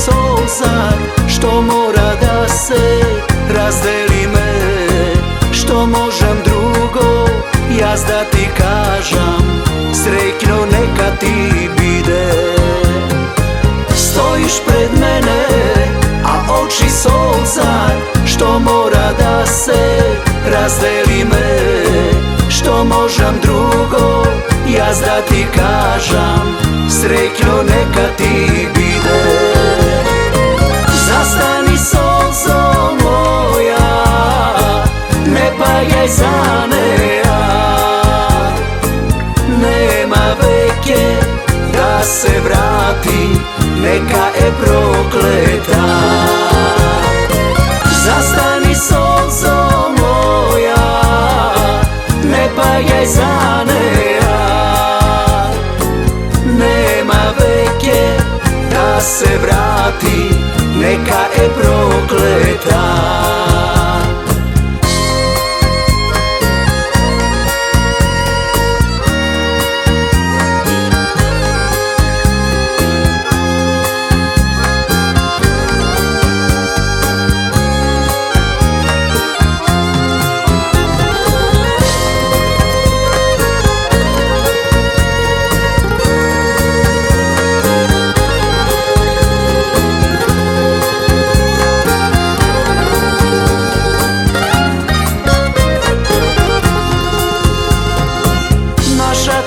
solza, što mora da se razdeli me. Što možem drugo, jaz da ti kažem, srećno neka ti bide. Stojiš pred mene, a oči solza, što mora da se razdeli me. Što možem drugo, jaz da ti kažem, srećno neka ti bide. Zastani solzo moja, ne bajaj za neja. Nema veke da se vrati, neka je prokleta. Zastani solzo moja, ne bajaj za neja. Nema veke da se vrati, neka je prokleta.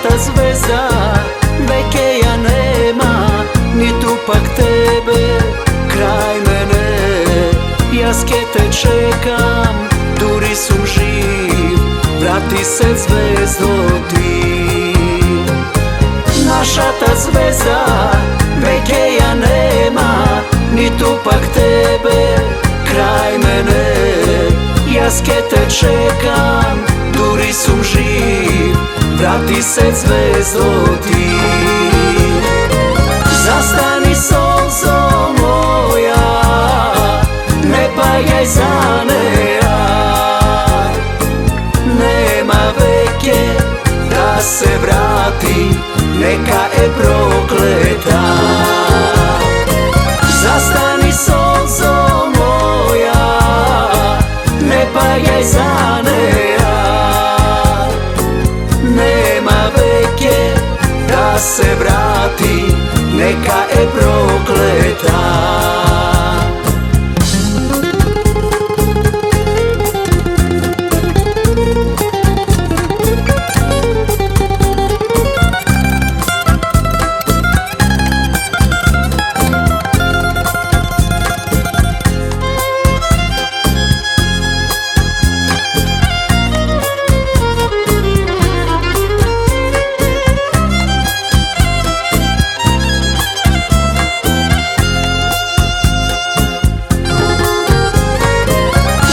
Ta zvezda vekeja nema, ni tu pak tebe kraj mene. Jaz ke te čekam, duri sum živ, vrati se zvezdo ti. Naša ta zvezda vekeja nema, ni tu pak tebe kraj mene. Jaz ke te čekam, duri sum živ, vrati se zvezdo ti. Zastani solzo moja, ne bajaj za neja. Nema veke da se vrati, neka je prokleta. Zastani solzo moja, ne bajaj za neja. Nema veke da se vrati, neka je prokleta.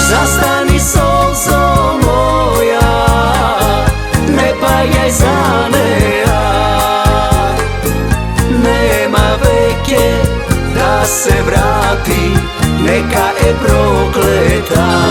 Zastani solzo moja, ne bajaj za neja. Nema veke da se vrati, neka je prokleta.